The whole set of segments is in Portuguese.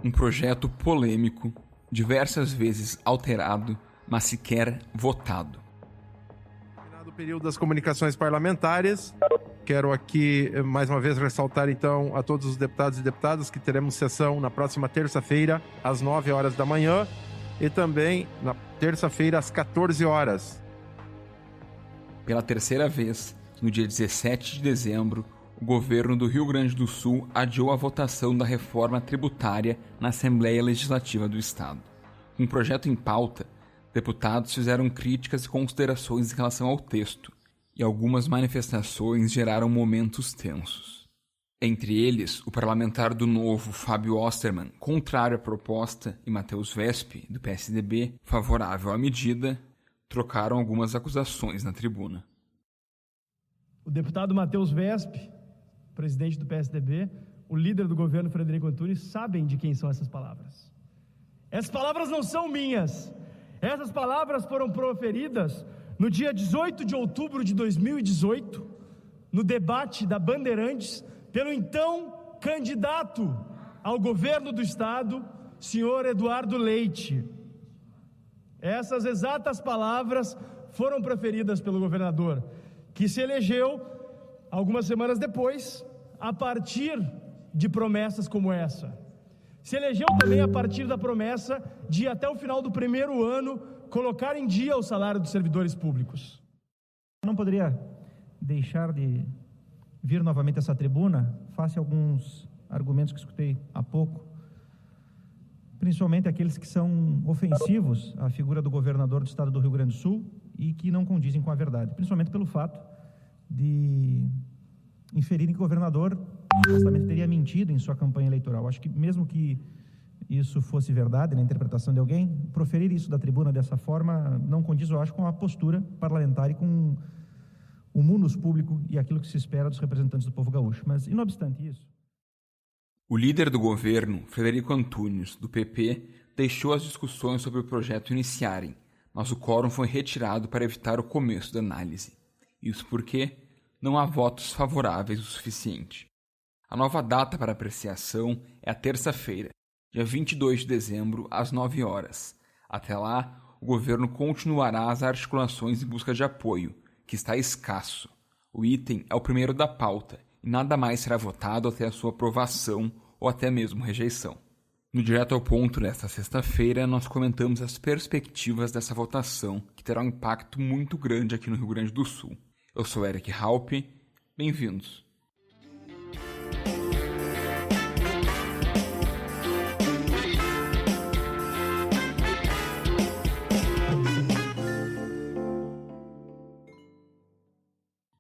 Um projeto polêmico, diversas vezes alterado, mas sequer votado. No período das comunicações parlamentares, quero aqui mais uma vez ressaltar então a todos os deputados e deputadas que teremos sessão na próxima terça-feira, às 9 horas da manhã, e também na terça-feira, às 14 horas. Pela terceira vez, no dia 17 de dezembro, o governo do Rio Grande do Sul adiou a votação da reforma tributária na Assembleia Legislativa do Estado. Com o projeto em pauta, deputados fizeram críticas e considerações em relação ao texto, e algumas manifestações geraram momentos tensos. Entre eles, o parlamentar do Novo, Fábio Osterman, contrário à proposta, e Matheus Wesp, do PSDB, favorável à medida, trocaram algumas acusações na tribuna. O deputado Matheus Wesp, presidente do PSDB, o líder do governo Frederico Antunes, sabem de quem são essas palavras. Essas palavras não são minhas. Essas palavras foram proferidas no dia 18 de outubro de 2018, no debate da Bandeirantes, pelo então candidato ao governo do Estado, senhor Eduardo Leite. Essas exatas palavras foram proferidas pelo governador, que se elegeu algumas semanas depois, a partir de promessas como essa. Se elegeu também a partir da promessa de, até o final do primeiro ano, colocar em dia o salário dos servidores públicos. Não poderia deixar de vir novamente a essa tribuna, face a alguns argumentos que escutei há pouco, principalmente aqueles que são ofensivos à figura do governador do estado do Rio Grande do Sul e que não condizem com a verdade, principalmente pelo fato de inferirem que o governador supostamente teria mentido em sua campanha eleitoral. Acho que mesmo que isso fosse verdade na interpretação de alguém, proferir isso da tribuna dessa forma não condiz, eu acho, com a postura parlamentar e com o munus público e aquilo que se espera dos representantes do povo gaúcho. Mas, não obstante isso... O líder do governo, Frederico Antunes, do PP, deixou as discussões sobre o projeto iniciarem, mas o quórum foi retirado para evitar o começo da análise. Isso porque não há votos favoráveis o suficiente. A nova data para apreciação é a terça-feira, dia 22 de dezembro, às 9 horas. Até lá, o governo continuará as articulações em busca de apoio, que está escasso. O item é o primeiro da pauta e nada mais será votado até a sua aprovação ou até mesmo rejeição. No Direto ao Ponto desta sexta-feira, nós comentamos as perspectivas dessa votação, que terá um impacto muito grande aqui no Rio Grande do Sul. Eu sou Eric Halpe, bem-vindos.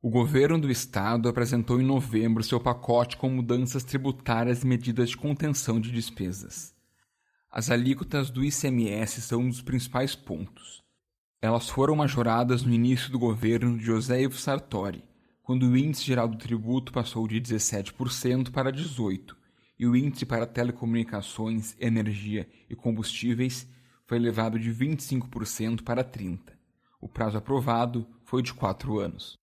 O governo do estado apresentou em novembro seu pacote com mudanças tributárias e medidas de contenção de despesas. As alíquotas do ICMS são um dos principais pontos. Elas foram majoradas no início do governo de José Ivo Sartori, quando o índice geral do tributo passou de 17% para 18%, e o índice para telecomunicações, energia e combustíveis foi elevado de 25% para 30%. O prazo aprovado foi de 4 anos.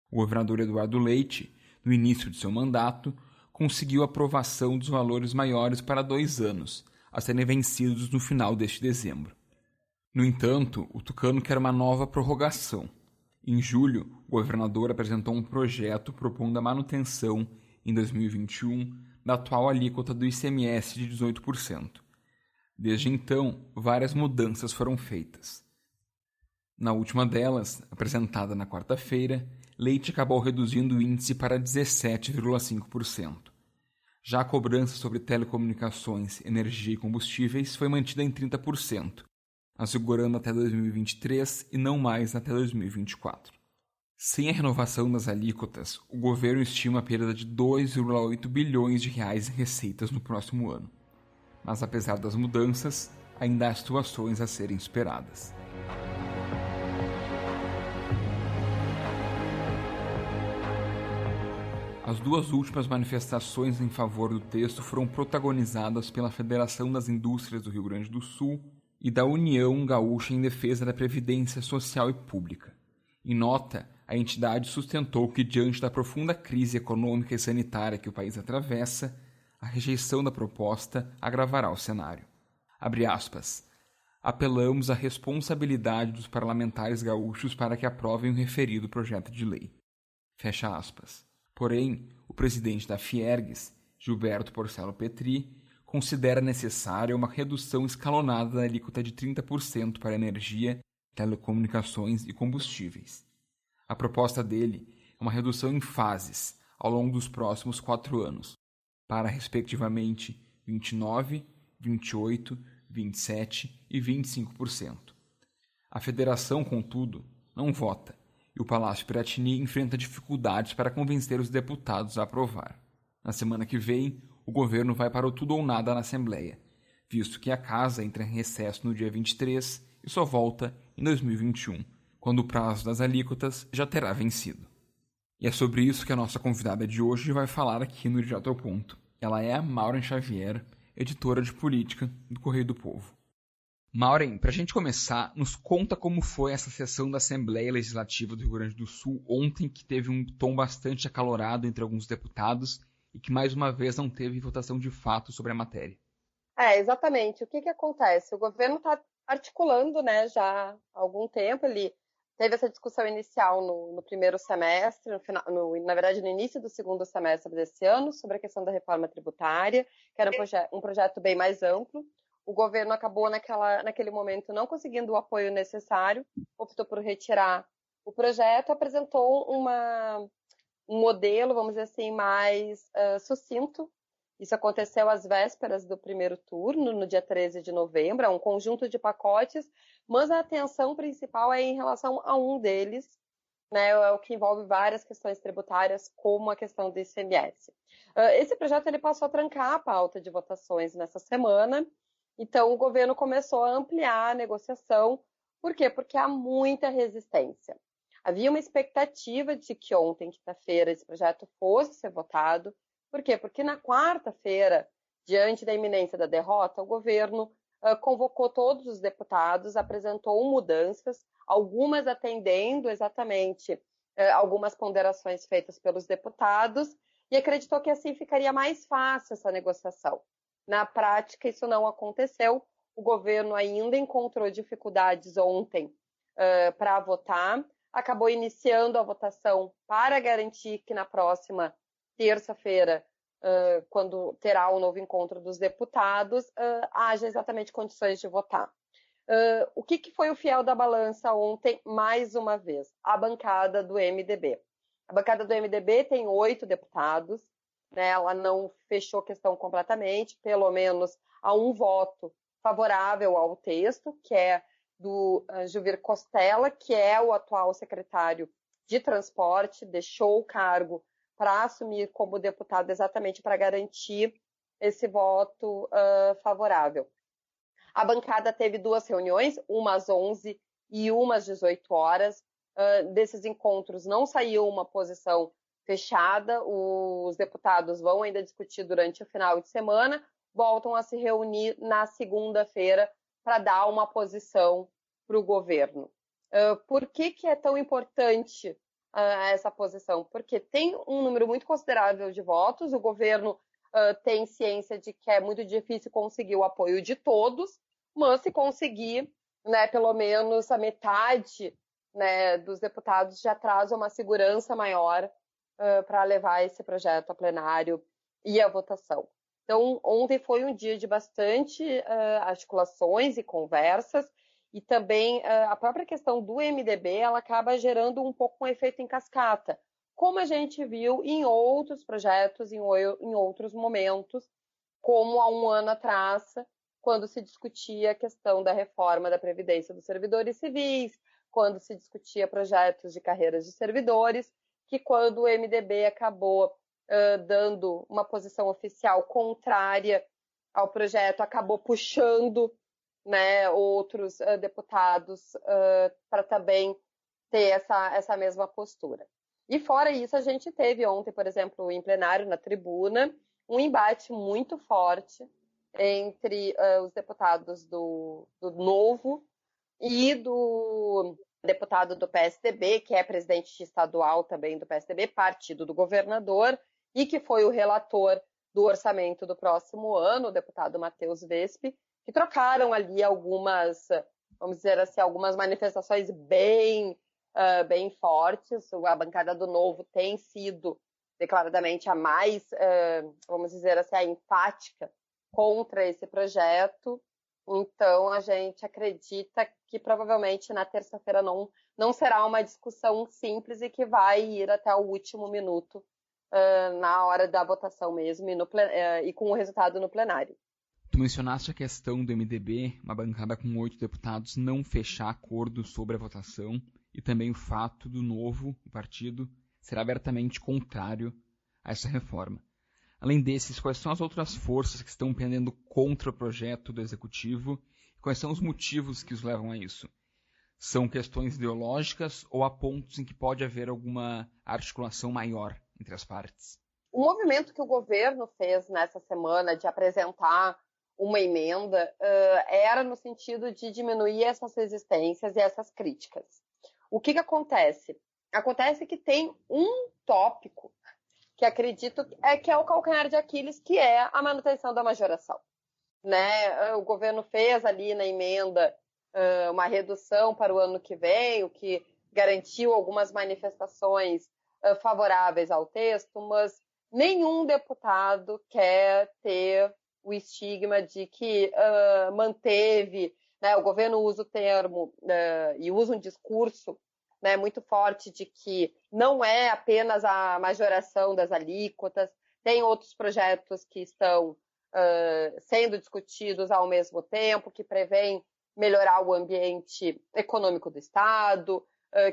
O governador Eduardo Leite, no início de seu mandato, conseguiu a aprovação dos valores maiores para 2 anos, a serem vencidos no final deste dezembro. No entanto, o tucano quer uma nova prorrogação. Em julho, o governador apresentou um projeto propondo a manutenção, em 2021, da atual alíquota do ICMS de 18%. Desde então, várias mudanças foram feitas. Na última delas, apresentada na quarta-feira, Leite acabou reduzindo o índice para 17,5%. Já a cobrança sobre telecomunicações, energia e combustíveis foi mantida em 30%, assegurando até 2023 e não mais até 2024. Sem a renovação das alíquotas, o governo estima a perda de 2,8 bilhões de reais em receitas no próximo ano. Mas apesar das mudanças, ainda há situações a serem esperadas. As duas últimas manifestações em favor do texto foram protagonizadas pela Federação das Indústrias do Rio Grande do Sul e da União Gaúcha em Defesa da Previdência Social e Pública. Em nota, a entidade sustentou que, diante da profunda crise econômica e sanitária que o país atravessa, a A rejeição da proposta agravará o cenário. Abre aspas. Apelamos à responsabilidade dos parlamentares gaúchos para que aprovem o referido projeto de lei. Fecha aspas. Porém, o presidente da Fiergues, Gilberto Porcelo Petri, considera necessária uma redução escalonada da alíquota de 30% para energia, telecomunicações e combustíveis. A proposta dele é uma redução em fases ao longo dos próximos 4 anos, para, respectivamente, 29%, 28%, 27% e 25%. A federação, contudo, não vota, e o Palácio Piratini enfrenta dificuldades para convencer os deputados a aprovar. Na semana que vem, o governo vai para o tudo ou nada na Assembleia, visto que a casa entra em recesso no dia 23 e só volta em 2021, quando o prazo das alíquotas já terá vencido. E é sobre isso que a nossa convidada de hoje vai falar aqui no Direto ao Ponto. Ela é a Maureen Xavier, editora de política do Correio do Povo. Maureen, para a gente começar, nos conta como foi essa sessão da Assembleia Legislativa do Rio Grande do Sul ontem, que teve um tom bastante acalorado entre alguns deputados e que mais uma vez não teve votação de fato sobre a matéria. Exatamente. O que acontece? O governo está articulando, né, já há algum tempo. Ele teve essa discussão inicial no primeiro semestre, na verdade no início do segundo semestre desse ano, sobre a questão da reforma tributária, que era um projeto bem mais amplo. O governo acabou naquele momento não conseguindo o apoio necessário, optou por retirar o projeto, apresentou um modelo, vamos dizer assim, mais sucinto. Isso aconteceu às vésperas do primeiro turno, no dia 13 de novembro, é um conjunto de pacotes, mas a atenção principal é em relação a um deles, né, é o que envolve várias questões tributárias, como a questão do ICMS. Esse projeto ele passou a trancar a pauta de votações nessa semana, então o governo começou a ampliar a negociação. Por quê? Porque há muita resistência. Havia uma expectativa de que ontem, quinta-feira, esse projeto fosse ser votado. Por quê? Porque na quarta-feira, diante da iminência da derrota, o governo convocou todos os deputados, apresentou mudanças, algumas atendendo exatamente algumas ponderações feitas pelos deputados, e acreditou que assim ficaria mais fácil essa negociação. Na prática, isso não aconteceu. O governo ainda encontrou dificuldades ontem para votar, acabou iniciando a votação para garantir que na próxima terça-feira, quando terá o novo encontro dos deputados, haja exatamente condições de votar. O que foi o fiel da balança ontem, mais uma vez? A bancada do MDB. A bancada do MDB tem 8 deputados, né? Ela não fechou a questão completamente, pelo menos há um voto favorável ao texto, que é do Juvir Costela, que é o atual secretário de Transporte, deixou o cargo para assumir como deputado exatamente para garantir esse voto favorável. A bancada teve 2 reuniões, uma às 11 e uma às 18 horas. Desses encontros não saiu uma posição fechada, os deputados vão ainda discutir durante o final de semana, voltam a se reunir na segunda-feira para dar uma posição para o governo. Por que é tão importante essa posição? Porque tem um número muito considerável de votos, o governo tem ciência de que é muito difícil conseguir o apoio de todos, mas se conseguir, né, pelo menos a metade, né, dos deputados já traz uma segurança maior para levar esse projeto a plenário e a votação. Então, ontem foi um dia de bastante articulações e conversas, e também a própria questão do MDB, ela acaba gerando um pouco um efeito em cascata, como a gente viu em outros projetos, em outros momentos, como há um ano atrás, quando se discutia a questão da reforma da Previdência dos servidores civis, quando se discutia projetos de carreiras de servidores, que quando o MDB acabou dando uma posição oficial contrária ao projeto, acabou puxando, né, outros deputados para também ter essa mesma postura. E fora isso, a gente teve ontem, por exemplo, em plenário, na tribuna, um embate muito forte entre os deputados do Novo e do deputado do PSDB, que é presidente estadual também do PSDB, partido do governador, e que foi o relator do orçamento do próximo ano, o deputado Matheus Vespi, que trocaram ali algumas, vamos dizer assim, algumas manifestações bem fortes. A bancada do Novo tem sido declaradamente a mais, vamos dizer assim, a enfática contra esse projeto. Então, a gente acredita que provavelmente na terça-feira não será uma discussão simples e que vai ir até o último minuto na hora da votação mesmo e com o resultado no plenário. Tu mencionaste a questão do MDB, uma bancada com 8 deputados, não fechar acordo sobre a votação, e também o fato do Novo, o partido, ser abertamente contrário a essa reforma. Além desses, quais são as outras forças que estão pendendo contra o projeto do Executivo? Quais são os motivos que os levam a isso? São questões ideológicas ou há pontos em que pode haver alguma articulação maior entre as partes? O movimento que o governo fez nessa semana de apresentar uma emenda era no sentido de diminuir essas resistências e essas críticas. O que acontece? Acontece que tem um tópico que acredito que é o calcanhar de Aquiles, que é a manutenção da majoração. Né? O governo fez ali na emenda uma redução para o ano que vem, o que garantiu algumas manifestações favoráveis ao texto, mas nenhum deputado quer ter o estigma de que manteve, né? O governo usa o termo e usa um discurso, né, muito forte de que não é apenas a majoração das alíquotas, tem outros projetos que estão sendo discutidos ao mesmo tempo, que prevêem melhorar o ambiente econômico do Estado,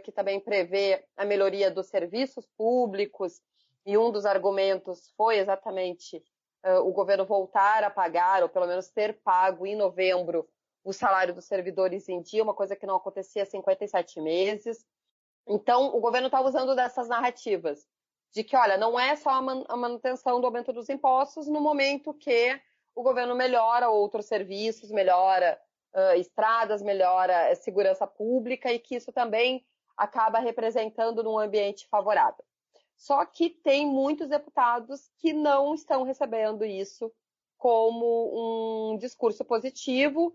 que também prevê a melhoria dos serviços públicos, e um dos argumentos foi exatamente o governo voltar a pagar, ou pelo menos ter pago em novembro, o salário dos servidores em dia, uma coisa que não acontecia há 57 meses. Então, o governo está usando dessas narrativas de que, olha, não é só a manutenção do aumento dos impostos no momento que o governo melhora outros serviços, melhora estradas, melhora segurança pública, e que isso também acaba representando num ambiente favorável. Só que tem muitos deputados que não estão recebendo isso como um discurso positivo,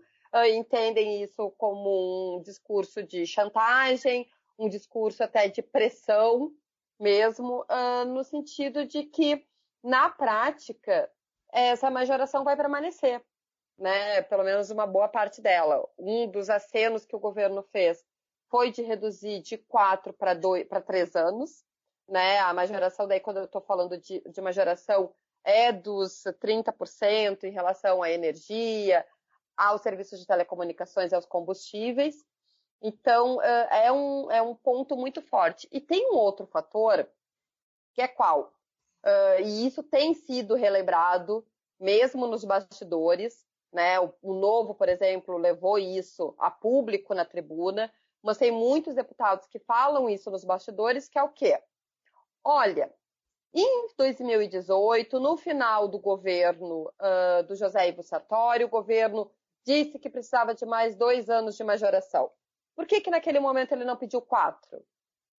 entendem isso como um discurso de chantagem, um discurso até de pressão mesmo, no sentido de que, na prática, essa majoração vai permanecer, né? Pelo menos uma boa parte dela. Um dos acenos que o governo fez foi de reduzir de 4 para 3 anos, né? A majoração, daí quando eu estou falando de majoração, é dos 30% em relação à energia, aos serviços de telecomunicações e aos combustíveis. Então, é um ponto muito forte. E tem um outro fator, que é qual? E isso tem sido relembrado, mesmo nos bastidores, né? O Novo, por exemplo, levou isso a público na tribuna, mas tem muitos deputados que falam isso nos bastidores, que é o quê? Olha, em 2018, no final do governo do José Ivo Sartori, o governo disse que precisava de mais 2 anos de majoração. Por que naquele momento ele não pediu 4?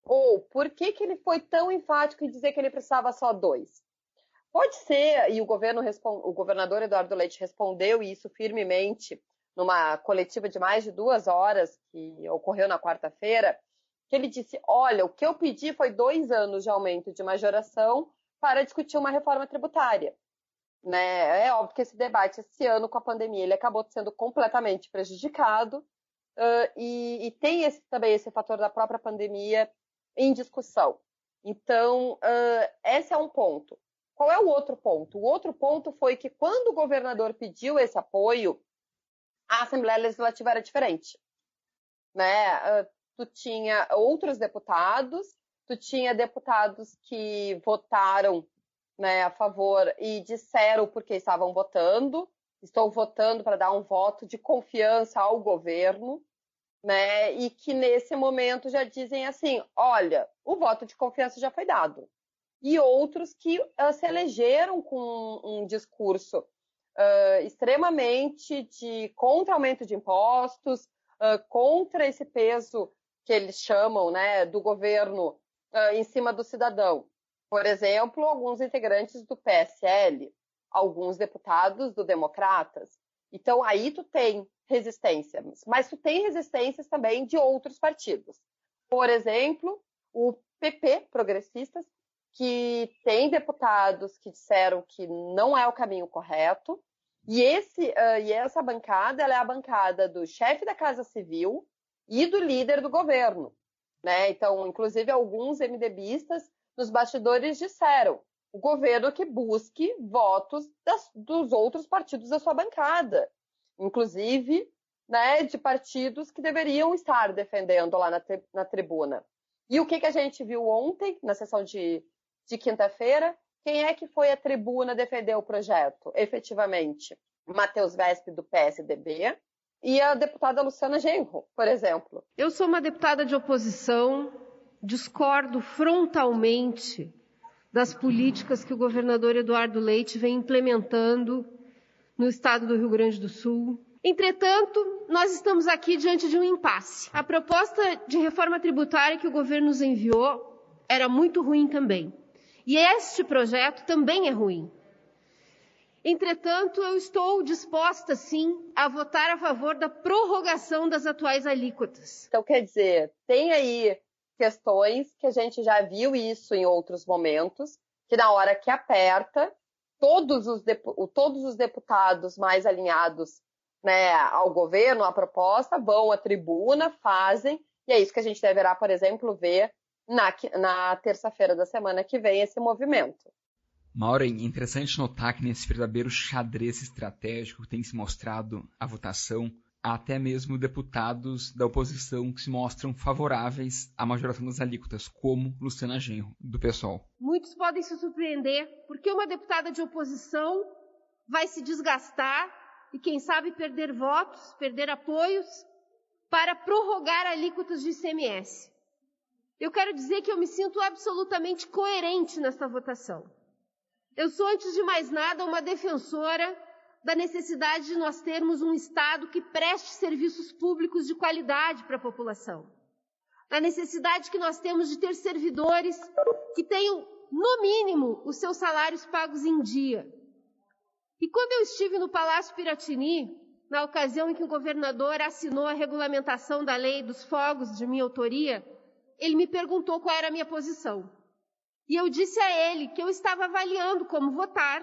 Ou por que ele foi tão enfático em dizer que ele precisava só 2? Pode ser, e o governador Eduardo Leite respondeu isso firmemente numa coletiva de mais de 2 horas, que ocorreu na quarta-feira, que ele disse, olha, o que eu pedi foi 2 anos de aumento de majoração para discutir uma reforma tributária. Né? É óbvio que esse debate, esse ano com a pandemia, ele acabou sendo completamente prejudicado, e tem também esse fator da própria pandemia em discussão. Então, esse é um ponto. Qual é o outro ponto? O outro ponto foi que quando o governador pediu esse apoio, a Assembleia Legislativa era diferente. Né? Tu tinha outros deputados, tu tinha deputados que votaram, né, a favor e disseram porque estavam votando, estou votando para dar um voto de confiança ao governo, né, e que nesse momento já dizem assim, olha, o voto de confiança já foi dado. E outros que se elegeram com um discurso extremamente contra aumento de impostos, contra esse peso que eles chamam, né, do governo em cima do cidadão. Por exemplo, alguns integrantes do PSL alguns deputados do Democratas. Então, aí tu tem resistência, mas tu tem resistências também de outros partidos. Por exemplo, o PP, Progressistas, que tem deputados que disseram que não é o caminho correto, e essa bancada ela é a bancada do chefe da Casa Civil e do líder do governo, né? Então, inclusive, alguns MDBistas nos bastidores disseram o governo que busque votos dos outros partidos da sua bancada, inclusive, né, de partidos que deveriam estar defendendo lá na tribuna. E o que a gente viu ontem, na sessão de quinta-feira? Quem é que foi à tribuna defender o projeto, efetivamente? Matheus Wesp, do PSDB, e a deputada Luciana Genro, por exemplo. Eu sou uma deputada de oposição, discordo frontalmente das políticas que o governador Eduardo Leite vem implementando no estado do Rio Grande do Sul. Entretanto, nós estamos aqui diante de um impasse. A proposta de reforma tributária que o governo nos enviou era muito ruim também. E este projeto também é ruim. Entretanto, eu estou disposta, sim, a votar a favor da prorrogação das atuais alíquotas. Então, quer dizer, tem aí questões que a gente já viu isso em outros momentos, que na hora que aperta, todos os deputados mais alinhados, né, ao governo, à proposta, vão à tribuna, fazem, e é isso que a gente deverá, por exemplo, ver na terça-feira da semana que vem, esse movimento. Maureen, é interessante notar que nesse verdadeiro xadrez estratégico que tem se mostrado a votação, há até mesmo deputados da oposição que se mostram favoráveis à majoração das alíquotas, como Luciana Genro, do PSOL. Muitos podem se surpreender porque uma deputada de oposição vai se desgastar e, quem sabe, perder votos, perder apoios para prorrogar alíquotas de ICMS. Eu quero dizer que eu me sinto absolutamente coerente nesta votação. Eu sou, antes de mais nada, uma defensora da necessidade de nós termos um Estado que preste serviços públicos de qualidade para a população. A necessidade que nós temos de ter servidores que tenham, no mínimo, os seus salários pagos em dia. E quando eu estive no Palácio Piratini, na ocasião em que o governador assinou a regulamentação da lei dos fogos de minha autoria, ele me perguntou qual era a minha posição. E eu disse a ele que eu estava avaliando como votar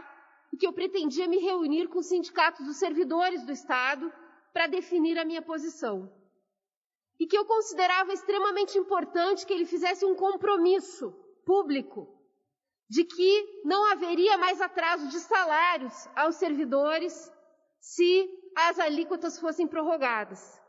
e que eu pretendia me reunir com os sindicatos dos servidores do Estado para definir a minha posição. E que eu considerava extremamente importante que ele fizesse um compromisso público de que não haveria mais atraso de salários aos servidores se as alíquotas fossem prorrogadas.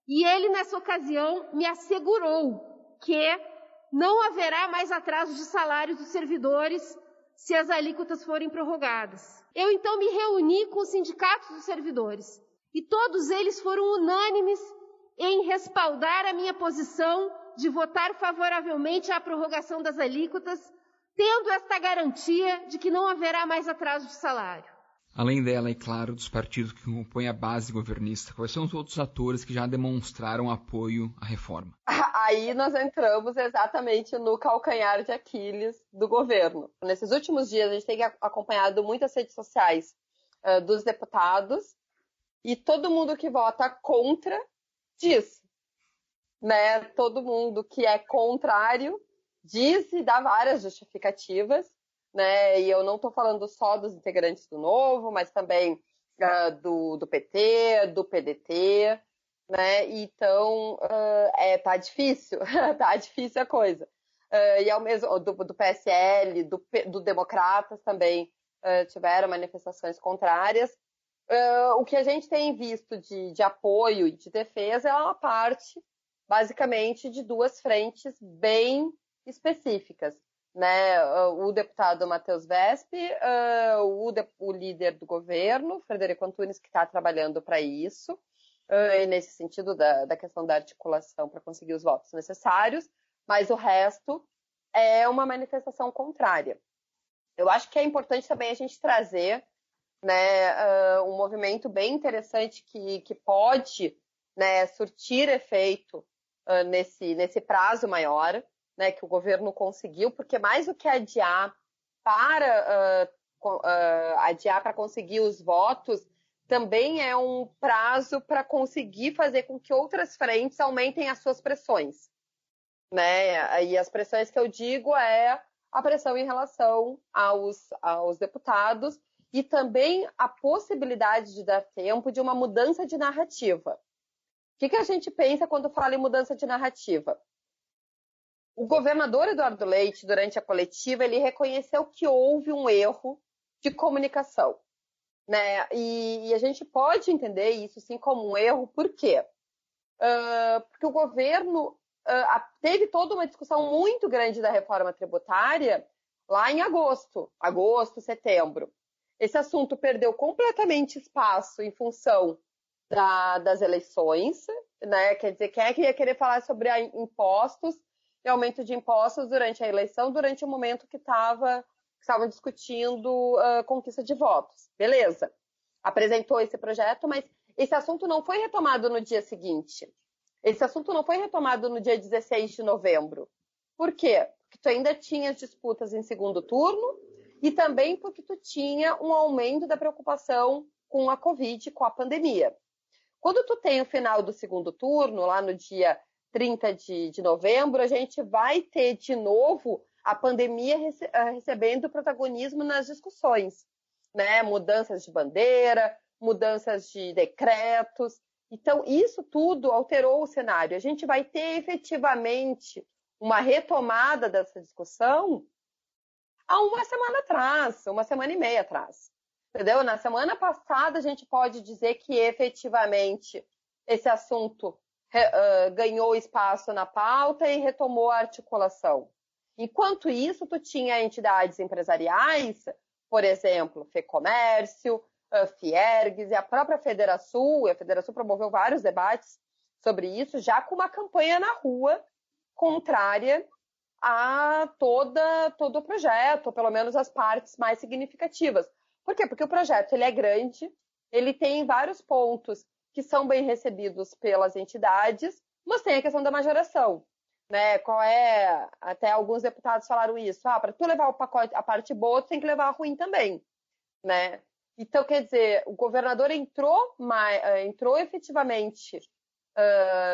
E ele, nessa ocasião, me assegurou que não haverá mais atraso de salários dos servidores se as alíquotas forem prorrogadas. Eu, então, me reuni com os sindicatos dos servidores e todos eles foram unânimes em respaldar a minha posição de votar favoravelmente à prorrogação das alíquotas, tendo esta garantia de que não haverá mais atraso de salário. Além dela, é claro, dos partidos que compõem a base governista, quais são os outros atores que já demonstraram apoio à reforma? Aí nós entramos exatamente no calcanhar de Aquiles do governo. Nesses últimos dias, a gente tem acompanhado muitas redes sociais dos deputados e todo mundo que vota contra diz, né? Todo mundo que é contrário diz e dá várias justificativas, né? E eu não estou falando só dos integrantes do Novo, mas também do PT, do PDT, né? Então, tá difícil, tá difícil a coisa. E ao mesmo do PSL, do Democratas também tiveram manifestações contrárias. O que a gente tem visto de apoio e de defesa é uma parte, basicamente, de duas frentes bem específicas, né? O deputado Matheus Wesp, o líder do governo, Frederico Antunes, que está trabalhando para isso, e nesse sentido da questão da articulação para conseguir os votos necessários, mas o resto é uma manifestação contrária. Eu acho que é importante também a gente trazer, né, um movimento bem interessante que pode, né, surtir efeito nesse prazo maior, né, que o governo conseguiu, porque mais do que adiar para adiar para conseguir os votos, também é um prazo para conseguir fazer com que outras frentes aumentem as suas pressões, né? E as pressões que eu digo é a pressão em relação aos deputados e também a possibilidade de dar tempo de uma mudança de narrativa. O que a gente pensa quando fala em mudança de narrativa? O governador Eduardo Leite, durante a coletiva, ele reconheceu que houve um erro de comunicação, né? E a gente pode entender isso sim como um erro, por quê? Porque o governo teve toda uma discussão muito grande da reforma tributária lá em agosto, setembro. Esse assunto perdeu completamente espaço em função das eleições, né? Quer dizer, quem é que ia querer falar sobre impostos e aumento de impostos durante a eleição, durante o momento que estavam discutindo conquista de votos? Beleza, apresentou esse projeto, mas esse assunto não foi retomado no dia seguinte. Esse assunto não foi retomado no dia 16 de novembro. Por quê? Porque tu ainda tinha disputas em segundo turno e também porque tu tinha um aumento da preocupação com a Covid, com a pandemia. Quando tu tem o final do segundo turno, lá no dia 30 de novembro, a gente vai ter de novo a pandemia recebendo protagonismo nas discussões, né? Mudanças de bandeira, mudanças de decretos. Então, isso tudo alterou o cenário. A gente vai ter efetivamente uma retomada dessa discussão há uma semana atrás, uma semana e meia atrás. Entendeu? Na semana passada, a gente pode dizer que efetivamente esse assunto ganhou espaço na pauta e retomou a articulação. Enquanto isso, tu tinha entidades empresariais, por exemplo, FEComércio, Fiergues e a própria Federação. A Federação promoveu vários debates sobre isso, já com uma campanha na rua contrária a todo o projeto, ou pelo menos as partes mais significativas. Por quê? Porque o projeto ele é grande, ele tem vários pontos que são bem recebidos pelas entidades, mas tem a questão da majoração, né? Até alguns deputados falaram isso, para tu levar a parte boa, tu tem que levar a ruim também, né? Então, quer dizer, o governador entrou efetivamente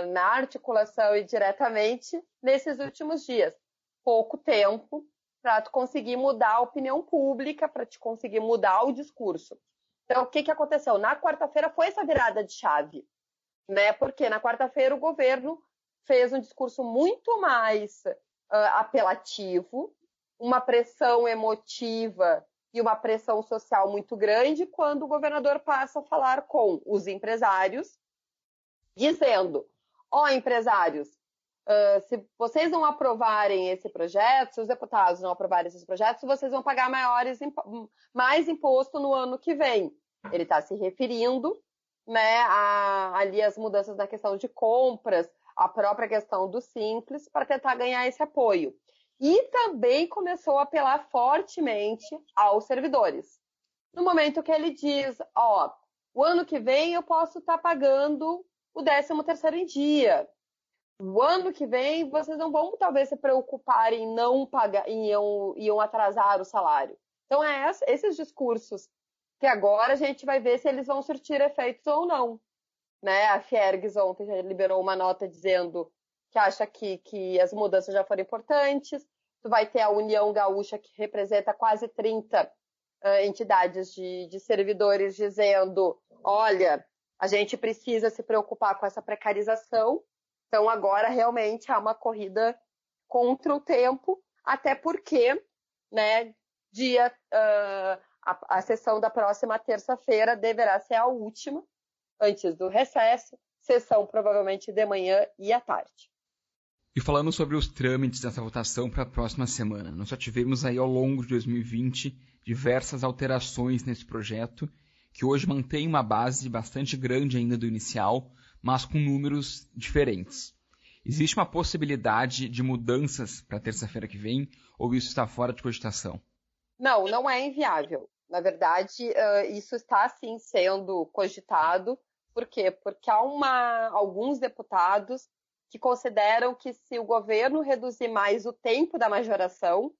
na articulação e diretamente nesses últimos dias. Pouco tempo para tu conseguir mudar a opinião pública, para te conseguir mudar o discurso. Então, o que aconteceu? Na quarta-feira foi essa virada de chave, né? Porque na quarta-feira o governo fez um discurso muito mais apelativo, uma pressão emotiva e uma pressão social muito grande, quando o governador passa a falar com os empresários, dizendo: empresários, se vocês não aprovarem esse projeto, se os deputados não aprovarem esses projetos, vocês vão pagar mais imposto no ano que vem. Ele está se referindo, né, ali as mudanças na questão de compras, a própria questão do Simples, para tentar ganhar esse apoio. E também começou a apelar fortemente aos servidores. No momento que ele diz, o ano que vem eu posso estar pagando o 13º em dia. O ano que vem, vocês não vão talvez se preocupar em não pagar, iam atrasar o salário. Então, esses discursos que agora a gente vai ver se eles vão surtir efeitos ou não. Né? A Fiergues ontem já liberou uma nota dizendo que acha que as mudanças já foram importantes. Tu vai ter a União Gaúcha, que representa quase 30 entidades de servidores, dizendo: olha, a gente precisa se preocupar com essa precarização. Então, agora, realmente, há uma corrida contra o tempo, até porque, né, a sessão da próxima terça-feira deverá ser a última, antes do recesso, sessão provavelmente de manhã e à tarde. E falando sobre os trâmites dessa votação para a próxima semana, nós já tivemos aí ao longo de 2020 diversas alterações nesse projeto, que hoje mantém uma base bastante grande ainda do inicial, mas com números diferentes. Existe uma possibilidade de mudanças para terça-feira que vem, ou isso está fora de cogitação? Não é inviável. Na verdade, isso está sim sendo cogitado. Por quê? Porque há alguns deputados que consideram que se o governo reduzir mais o tempo da majoração,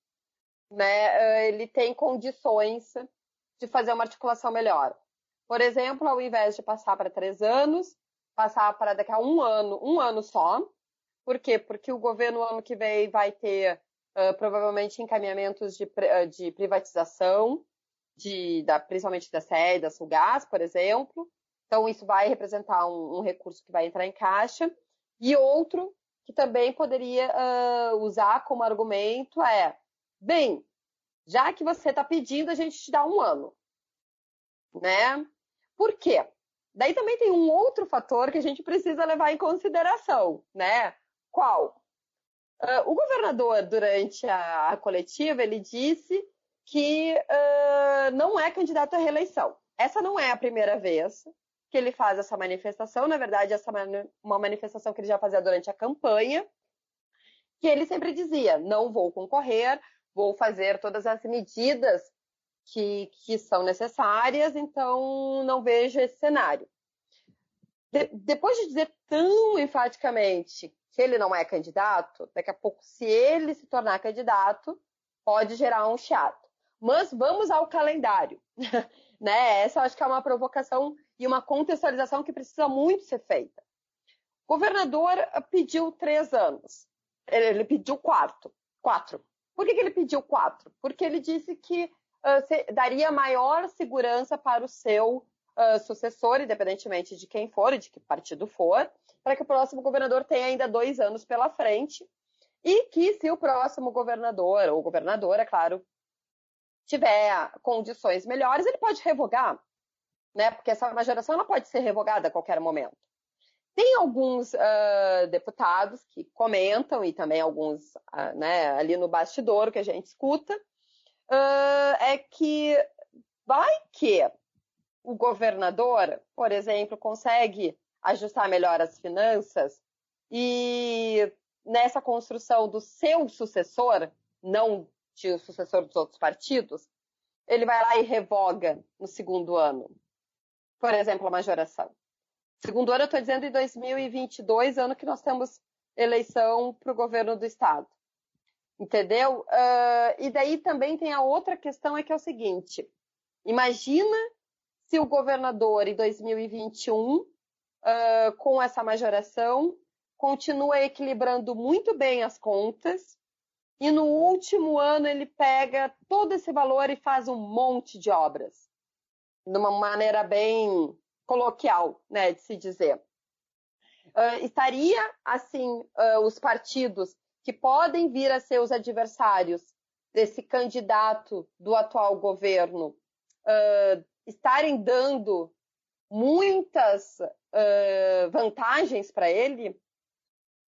né, ele tem condições de fazer uma articulação melhor. Por exemplo, ao invés de passar para 3 anos, passar para daqui a um ano só. Por quê? Porque o governo, ano que vem, vai ter provavelmente encaminhamentos de privatização, principalmente da SEE, da Sulgás, por exemplo. Então, isso vai representar um recurso que vai entrar em caixa. E outro que também poderia usar como argumento bem, já que você está pedindo, a gente te dá 1 ano. Né? Por quê? Daí também tem um outro fator que a gente precisa levar em consideração, né? Qual? O governador, durante a coletiva, ele disse que não é candidato à reeleição. Essa não é a primeira vez que ele faz essa manifestação. Na verdade, essa é uma manifestação que ele já fazia durante a campanha, que ele sempre dizia, não vou concorrer, vou fazer todas as medidas que são necessárias, então não vejo esse cenário. Depois de dizer tão enfaticamente que ele não é candidato, daqui a pouco, se ele se tornar candidato, pode gerar um chiado. Mas vamos ao calendário. Né? Essa eu acho que é uma provocação e uma contextualização que precisa muito ser feita. O governador pediu 3 anos. Ele pediu 4. Por que ele pediu 4? Porque ele disse que daria maior segurança para o seu sucessor, independentemente de quem for e de que partido for, para que o próximo governador tenha ainda 2 anos pela frente e que, se o próximo governador, ou governadora, claro, tiver condições melhores, ele pode revogar, né? Porque essa majoração ela pode ser revogada a qualquer momento. Tem alguns deputados que comentam, e também alguns né, ali no bastidor que a gente escuta, é que vai que o governador, por exemplo, consegue ajustar melhor as finanças e nessa construção do seu sucessor, não de o sucessor dos outros partidos, ele vai lá e revoga no 2º ano, por exemplo, a majoração. Segundo ano, eu estou dizendo em 2022, ano que nós temos eleição para o governo do estado. Entendeu? E daí também tem a outra questão, que é o seguinte, imagina se o governador, em 2021, com essa majoração, continua equilibrando muito bem as contas e no último ano ele pega todo esse valor e faz um monte de obras, de uma maneira bem coloquial, né, de se dizer. Estaria, assim, os partidos que podem vir a ser os adversários desse candidato do atual governo estarem dando muitas vantagens para ele?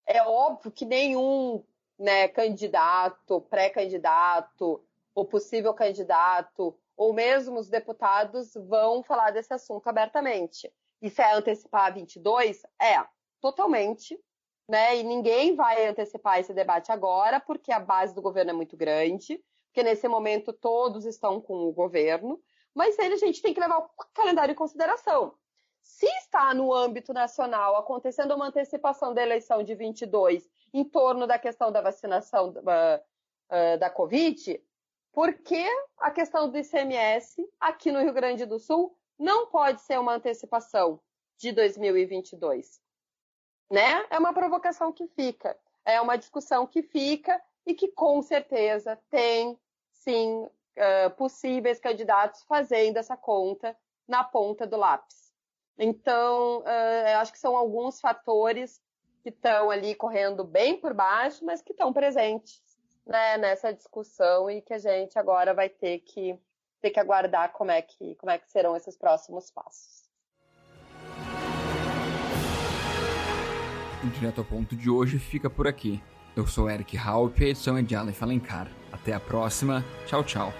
É óbvio que nenhum, né, candidato, pré-candidato, ou possível candidato, ou mesmo os deputados vão falar desse assunto abertamente. E se é antecipar 22? Totalmente, né? E ninguém vai antecipar esse debate agora, porque a base do governo é muito grande, porque nesse momento todos estão com o governo, mas a gente tem que levar o calendário em consideração. Se está no âmbito nacional acontecendo uma antecipação da eleição de 22 em torno da questão da vacinação da Covid, por que a questão do ICMS aqui no Rio Grande do Sul não pode ser uma antecipação de 2022? Né? É uma provocação que fica, é uma discussão que fica e que com certeza tem, sim, possíveis candidatos fazendo essa conta na ponta do lápis. Então, eu acho que são alguns fatores que estão ali correndo bem por baixo, mas que estão presentes, né, nessa discussão e que a gente agora vai ter que aguardar como é que serão esses próximos passos. O Direto ao Ponto de hoje fica por aqui. Eu sou Eric Haupt e a edição é de Aleph Alencar. Até a próxima. Tchau, tchau.